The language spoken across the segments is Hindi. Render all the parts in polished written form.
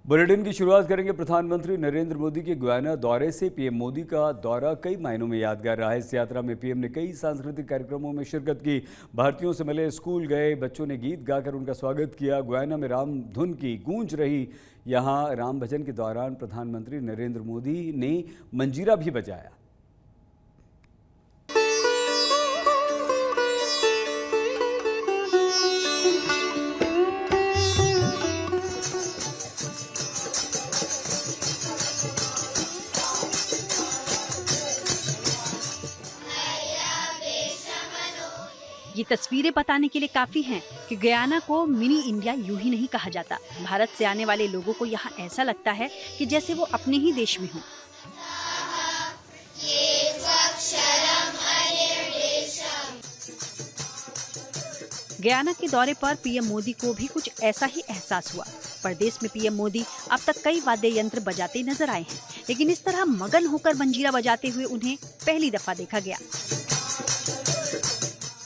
बुलेटिन की शुरुआत करेंगे प्रधानमंत्री नरेंद्र मोदी के गुयाना दौरे से। पीएम मोदी का दौरा कई मायनों में यादगार रहा है। इस यात्रा में पीएम ने कई सांस्कृतिक कार्यक्रमों में शिरकत की, भारतीयों से मिले, स्कूल गए, बच्चों ने गीत गाकर उनका स्वागत किया। गुयाना में राम धुन की गूंज रही। यहाँ राम भजन के दौरान प्रधानमंत्री नरेंद्र मोदी ने मंजीरा भी बजाया। ये तस्वीरें बताने के लिए काफी हैं कि गयाना को मिनी इंडिया यूं ही नहीं कहा जाता। भारत से आने वाले लोगों को यहाँ ऐसा लगता है कि जैसे वो अपने ही देश में हों। गयाना के दौरे पर पीएम मोदी को भी कुछ ऐसा ही एहसास हुआ। प्रदेश में पीएम मोदी अब तक कई वाद्य यंत्र बजाते नजर आए हैं, लेकिन इस तरह मगन होकर मंजीरा बजाते हुए उन्हें पहली दफा देखा गया।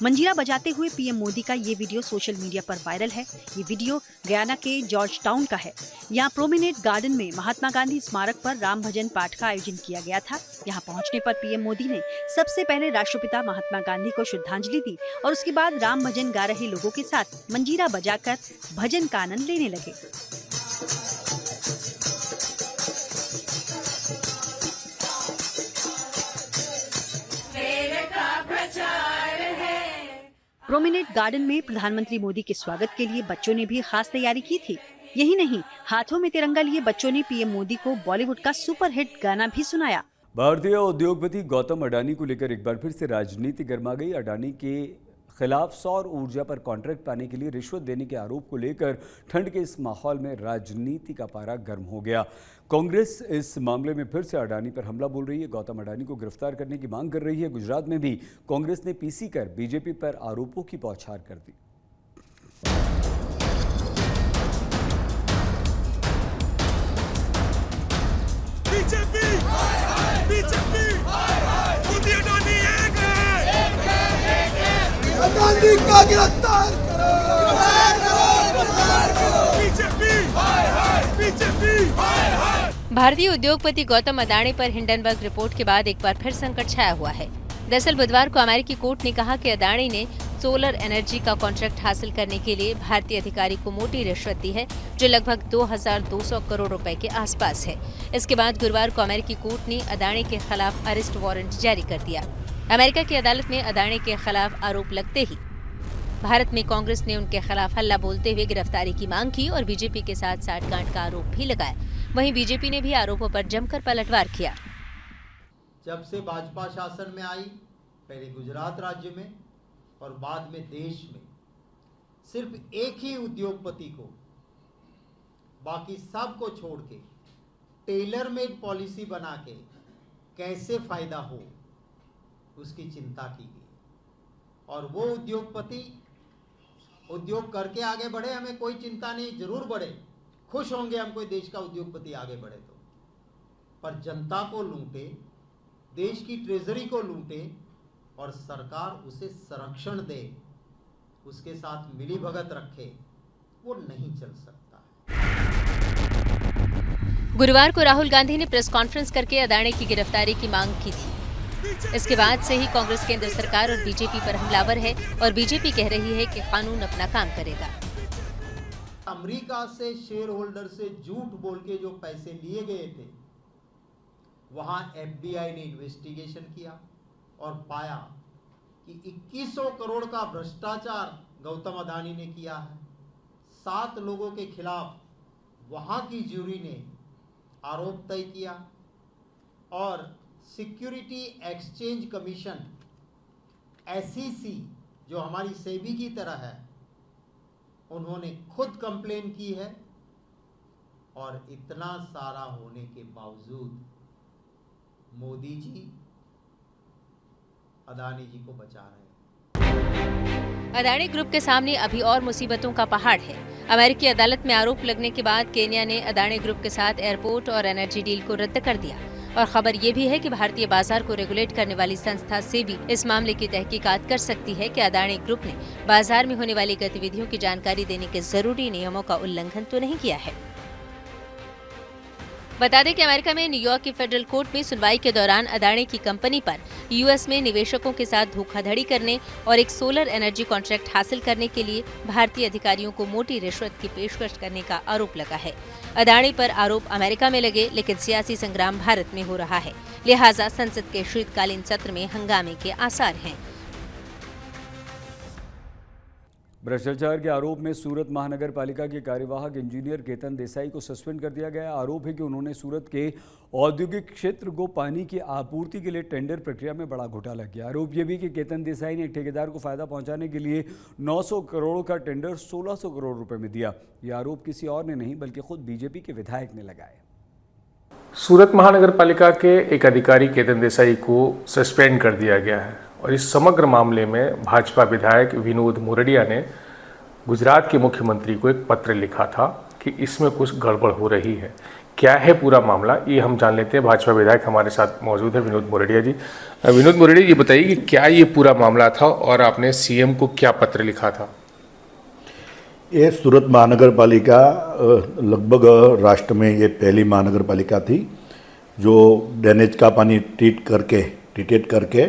मंजीरा बजाते हुए पीएम मोदी का ये वीडियो सोशल मीडिया पर वायरल है। ये वीडियो गयाना के जॉर्ज टाउन का है। यहाँ प्रोमेनेड गार्डन में महात्मा गांधी स्मारक पर राम भजन पाठ का आयोजन किया गया था। यहाँ पहुँचने पर पीएम मोदी ने सबसे पहले राष्ट्रपिता महात्मा गांधी को श्रद्धांजलि दी और उसके बाद राम भजन गा रहे लोगों के साथ मंजीरा बजाकर भजन का आनंद लेने लगे। प्रोमेनेड गार्डन में प्रधानमंत्री मोदी के स्वागत के लिए बच्चों ने भी खास तैयारी की थी। यही नहीं, हाथों में तिरंगा लिए बच्चों ने पीएम मोदी को बॉलीवुड का सुपरहिट गाना भी सुनाया। भारतीय उद्योगपति गौतम अडानी को लेकर एक बार फिर से राजनीति गर्मा गई। अडानी के खिलाफ सौर ऊर्जा पर कॉन्ट्रैक्ट पाने के लिए रिश्वत देने के आरोप को लेकर ठंड के इस माहौल में राजनीति का पारा गर्म हो गया। कांग्रेस इस मामले में फिर से अडानी पर हमला बोल रही है। गौतम अडानी को गिरफ्तार करने की मांग कर रही है। गुजरात में भी कांग्रेस ने पीसी कर बीजेपी पर आरोपों की बौछार कर दी। गांधी का गिरफ्तार भारतीय उद्योगपति गौतम अडानी पर हिंडनबर्ग रिपोर्ट के बाद एक बार फिर संकट छाया हुआ है। दरअसल बुधवार को अमेरिकी कोर्ट ने कहा कि अडानी ने सोलर एनर्जी का कॉन्ट्रैक्ट हासिल करने के लिए भारतीय अधिकारी को मोटी रिश्वत दी है, जो लगभग 2200 करोड़ रुपए के आसपास है। इसके बाद गुरुवार को अमेरिकी कोर्ट ने अडानी के खिलाफ अरेस्ट वारंट जारी कर दिया। अमेरिका की अदालत में अडानी के खिलाफ आरोप लगते ही भारत में कांग्रेस ने उनके खिलाफ हल्ला बोलते हुए गिरफ्तारी की मांग की और बीजेपी के साथ साठगांठ का आरोप भी लगाया। वहीं बीजेपी ने भी आरोपों पर जमकर पलटवार किया। जब से भाजपा शासन में आई, पहले गुजरात राज्य में और बाद में देश में, सिर्फ एक ही उद्योगपति को, बाकी सब को छोड़ के टेलर मेड पॉलिसी बना के कैसे फायदा हो उसकी चिंता की गई। और वो उद्योगपति उद्योग करके आगे बढ़े, हमें कोई चिंता नहीं, जरूर बढ़े, खुश होंगे हम कोई देश का उद्योगपति आगे बढ़े तो। पर जनता को लूटे, देश की ट्रेजरी को लूटे और सरकार उसे संरक्षण दे, उसके साथ मिलीभगत रखे, वो नहीं चल सकता। गुरुवार को राहुल गांधी ने प्रेस कॉन्फ्रेंस करके अडानी की गिरफ्तारी की मांग की थी। इसके बाद से ही कांग्रेस केंद्र सरकार और बीजेपी पर हमलावर है और बीजेपी कह रही है कि कानून अपना काम करेगा। अमेरिका से शेयर होल्डर से झूठ बोल के जो पैसे लिए गए थे, वहां एफबीआई ने इन्वेस्टिगेशन किया और पाया कि 2100 करोड़ का भ्रष्टाचार गौतम अडानी ने किया है। 7 लोगों के खिलाफ वहां की ज्यूरी ने आरोप तय किया और सिक्योरिटी एक्सचेंज कमीशन SEC, जो हमारी सेबी की तरह है, उन्होंने खुद कंप्लेन की है। और इतना सारा होने के बावजूद मोदी जी अडानी जी को बचा रहे हैं। अडानी ग्रुप के सामने अभी और मुसीबतों का पहाड़ है। अमेरिकी अदालत में आरोप लगने के बाद केन्या ने अडानी ग्रुप के साथ एयरपोर्ट और एनर्जी डील को रद्द कर दिया। और खबर ये भी है कि भारतीय बाजार को रेगुलेट करने वाली संस्था सेबी इस मामले की तहकीकात कर सकती है कि अडानी ग्रुप ने बाजार में होने वाली गतिविधियों की जानकारी देने के जरूरी नियमों का उल्लंघन तो नहीं किया है। बता दें कि अमेरिका में न्यूयॉर्क की फेडरल कोर्ट में सुनवाई के दौरान अडानी की कंपनी पर यूएस में निवेशकों के साथ धोखाधड़ी करने और एक सोलर एनर्जी कॉन्ट्रैक्ट हासिल करने के लिए भारतीय अधिकारियों को मोटी रिश्वत की पेशकश करने का आरोप लगा है। अडानी पर आरोप अमेरिका में लगे, लेकिन सियासी संग्राम भारत में हो रहा है, लिहाजा संसद के शीतकालीन सत्र में हंगामे के आसार हैं। भ्रष्टाचार के आरोप में सूरत महानगर पालिका के कार्यवाहक इंजीनियर केतन देसाई को सस्पेंड कर दिया गया। आरोप है कि उन्होंने सूरत के औद्योगिक क्षेत्र को पानी की आपूर्ति के लिए टेंडर प्रक्रिया में बड़ा घोटाला किया। आरोप यह भी कि केतन देसाई ने एक ठेकेदार को फायदा पहुंचाने के लिए 900 करोड़ का टेंडर 1600 करोड़ रुपए में दिया। यह आरोप किसी और ने नहीं बल्कि खुद बीजेपी के विधायक ने लगाए। सूरत महानगर पालिका के एक अधिकारी केतन देसाई को सस्पेंड कर दिया गया है और इस समग्र मामले में भाजपा विधायक विनोद मोरडिया ने गुजरात के मुख्यमंत्री को एक पत्र लिखा था कि इसमें कुछ गड़बड़ हो रही है। क्या है पूरा मामला, ये हम जान लेते हैं। भाजपा विधायक हमारे साथ मौजूद है विनोद मोरडिया जी। विनोद मोरडिया, ये बताइए कि क्या ये पूरा मामला था और आपने सीएम को क्या पत्र लिखा था? ये सूरत महानगर पालिका लगभग राष्ट्र में ये पहली महानगर पालिका थी जो ड्रेनेज का पानी ट्रीटेड करके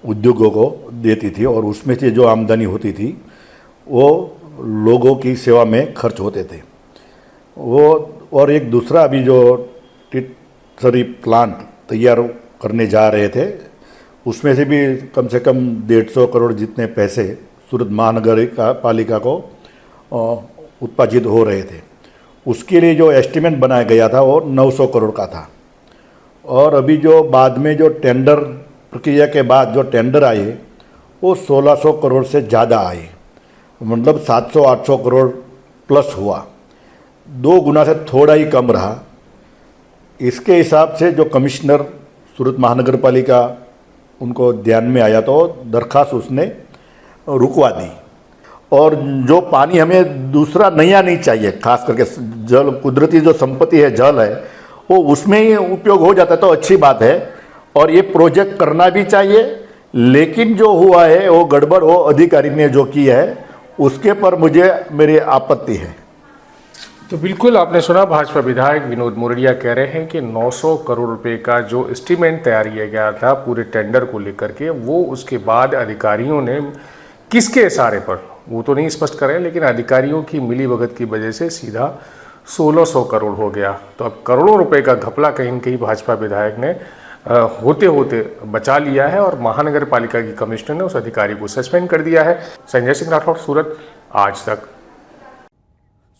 उद्योगों को देती थी और उसमें से जो आमदनी होती थी वो लोगों की सेवा में खर्च होते थे वो। और एक दूसरा अभी जो टिटसरी प्लांट तैयार करने जा रहे थे उसमें से भी कम से कम 150 करोड़ जितने पैसे सूरत महानगर पालिका को उत्पादित हो रहे थे। उसके लिए जो एस्टीमेट बनाया गया था वो 900 करोड़ का था। और अभी जो बाद में जो टेंडर प्रक्रिया के बाद जो टेंडर आए वो 1600 करोड़ से ज़्यादा आए, मतलब 700-800 करोड़ प्लस हुआ, 2 गुना से थोड़ा ही कम रहा। इसके हिसाब से जो कमिश्नर सूरत महानगर पालिका उनको ध्यान में आया तो दरखास्त उसने रुकवा दी। और जो पानी हमें दूसरा नया नहीं चाहिए, खास करके जल, कुदरती जो संपत्ति है जल है वो उसमें ही उपयोग हो जाता है तो अच्छी बात है और ये प्रोजेक्ट करना भी चाहिए। लेकिन जो हुआ है वो गड़बड़ वो अधिकारी ने जो की है उसके पर मुझे मेरी आपत्ति है। तो बिल्कुल आपने सुना, भाजपा विधायक विनोद मोरडिया कह रहे हैं कि 900 करोड़ रुपए का जो एस्टीमेट तैयार किया गया था पूरे टेंडर को लेकर के, वो उसके बाद अधिकारियों ने किसके इशारे पर, वो तो नहीं स्पष्ट कर रहे हैं, लेकिन अधिकारियों की मिलीभगत की वजह से सीधा 1600 करोड़ हो गया। तो अब करोड़ों रुपए का घपला कहीं न कहीं भाजपा विधायक ने होते होते बचा लिया है और महानगर पालिका की कमिश्नर ने उस अधिकारी को सस्पेंड कर दिया है। संजय सिंह राठौड़, सूरत, आज तक।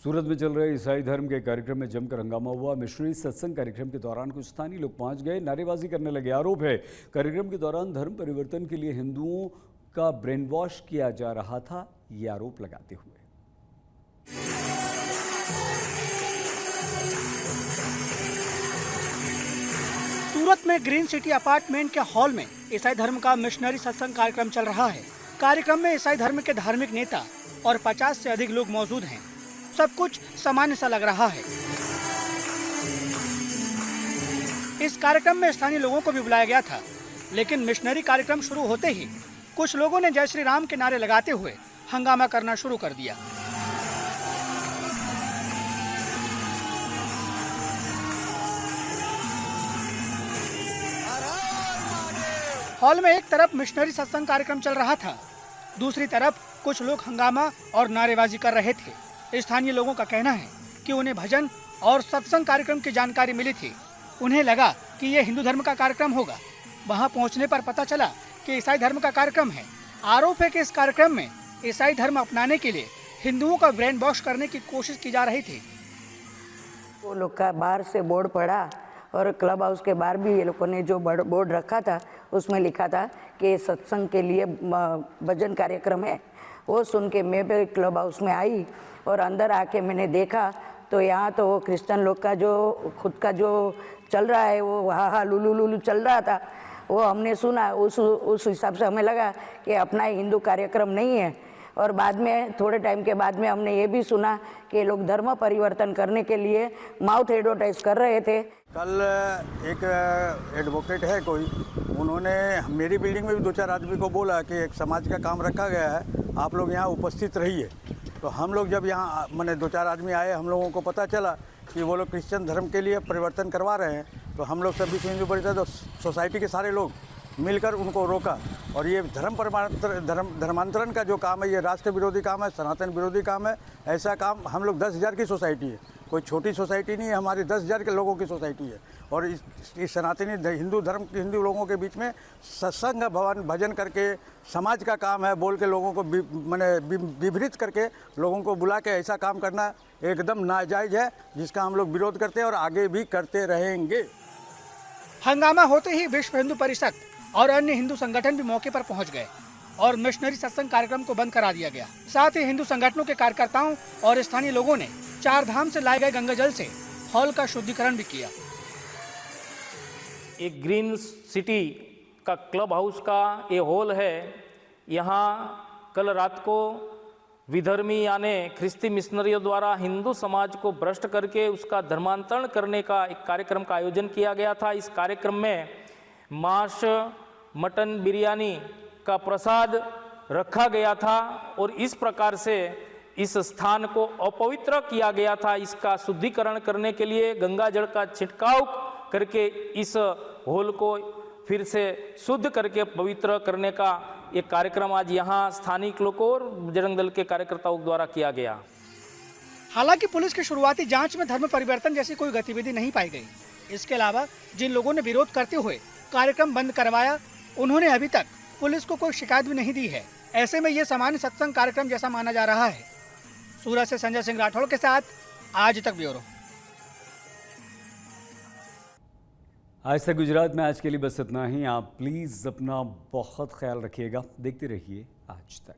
सूरत में चल रहे ईसाई धर्म के कार्यक्रम में जमकर हंगामा हुआ। मिशनरी सत्संग कार्यक्रम के दौरान कुछ स्थानीय लोग पहुंच गए, नारेबाजी करने लगे। आरोप है कार्यक्रम के दौरान धर्म परिवर्तन के लिए हिंदुओं का ब्रेन वॉश किया जा रहा था, ये आरोप लगाते हुए। सूरत में ग्रीन सिटी अपार्टमेंट के हॉल में ईसाई धर्म का मिशनरी सत्संग कार्यक्रम चल रहा है। कार्यक्रम में ईसाई धर्म के धार्मिक नेता और 50 से अधिक लोग मौजूद हैं। सब कुछ सामान्य सा लग रहा है। इस कार्यक्रम में स्थानीय लोगों को भी बुलाया गया था, लेकिन मिशनरी कार्यक्रम शुरू होते ही कुछ लोगों ने जय श्री राम के नारे लगाते हुए हंगामा करना शुरू कर दिया। हॉल में एक तरफ मिशनरी सत्संग कार्यक्रम चल रहा था, दूसरी तरफ कुछ लोग हंगामा और नारेबाजी कर रहे थे। स्थानीय लोगों का कहना है कि उन्हें भजन और सत्संग कार्यक्रम की जानकारी मिली थी। उन्हें लगा कि यह हिंदू धर्म का कार्यक्रम होगा। वहां पहुंचने पर पता चला कि ईसाई धर्म का कार्यक्रम है। आरोप है कि इस कार्यक्रम में ईसाई धर्म अपनाने के लिए हिंदुओं का ब्रेन वॉश करने की कोशिश की जा रही थी। वो लोग का बाहर से बोर्ड पड़ा और क्लब हाउस के बाहर भी ये लोगों ने जो बोर्ड रखा था उसमें लिखा था कि सत्संग के लिए भजन कार्यक्रम है। वो सुन के मैं भी क्लब हाउस में आई और अंदर आके मैंने देखा तो यहाँ तो वो क्रिश्चियन लोग का जो खुद का जो चल रहा है वो हा हा लुलू लुलू चल रहा था। वो हमने सुना, उस हिसाब से हमें लगा कि अपना हिंदू कार्यक्रम नहीं है। और बाद में थोड़े टाइम के बाद में हमने ये भी सुना कि लोग धर्म परिवर्तन करने के लिए माउथ एडवर्टाइज कर रहे थे। कल एक एडवोकेट है कोई, उन्होंने मेरी बिल्डिंग में भी 2-4 आदमी को बोला कि एक समाज का काम रखा गया है, आप लोग यहाँ उपस्थित रहिए। तो हम लोग जब यहाँ मैंने 2-4 आदमी आए, हम लोगों को पता चला कि वो लोग क्रिश्चियन धर्म के लिए परिवर्तन करवा रहे हैं, तो हम लोग सब विश्व हिंदू परिषद और सोसाइटी के सारे लोग मिलकर उनको रोका। और ये धर्मांतरण का जो काम है, ये राष्ट्र विरोधी काम है, सनातन विरोधी काम है। ऐसा काम हम लोग 10,000 की सोसाइटी है, कोई छोटी सोसाइटी नहीं है, हमारी 10,000 के लोगों की सोसाइटी है। और इस सनातनी हिंदू धर्म के हिंदू लोगों के बीच में सत्संग भजन करके समाज का काम है बोल के लोगों को विभ्रित करके लोगों को बुला के ऐसा काम करना एकदम नाजायज़ है, जिसका हम लोग विरोध करते हैं और आगे भी करते रहेंगे। हंगामा होते ही विश्व हिंदू परिषद और अन्य हिंदू संगठन भी मौके पर पहुंच गए और मिशनरी सत्संग कार्यक्रम को बंद करा दिया गया। साथ ही हिंदू संगठनों के कार्यकर्ताओं और स्थानीय लोगों ने 4 धाम से लाए गए गंगा जल से हॉल का शुद्धिकरण भी किया। एक ग्रीन सिटी का क्लब हाउस का ये हॉल है। यहाँ कल रात को विधर्मी यानी ख्रिस्ती मिशनरियों द्वारा हिंदू समाज को भ्रष्ट करके उसका धर्मांतरण करने का एक कार्यक्रम का आयोजन किया गया था। इस कार्यक्रम में मांस, मटन, बिरयानी का प्रसाद रखा गया था और इस प्रकार से इस स्थान को अपवित्र किया गया था। इसका शुद्धिकरण करने के लिए गंगा जल का छिड़काव करके इस हॉल को फिर से शुद्ध करके पवित्र करने का एक कार्यक्रम आज यहाँ स्थानिक लोगों और बजरंग दल के कार्यकर्ताओं द्वारा किया गया। हालांकि पुलिस की शुरुआती जांच में धर्म परिवर्तन जैसी कोई गतिविधि नहीं पाई गई। इसके अलावा जिन लोगों ने विरोध करते हुए कार्यक्रम बंद करवाया, उन्होंने अभी तक पुलिस को कोई शिकायत भी नहीं दी है। ऐसे में ये सामान्य सत्संग कार्यक्रम जैसा माना जा रहा है। सूरत से संजय सिंह राठौड़ के साथ आज तक ब्यूरो। आज तक गुजरात में आज के लिए बस इतना ही। आप प्लीज़ अपना बहुत ख्याल रखिएगा। देखते रहिए आज तक।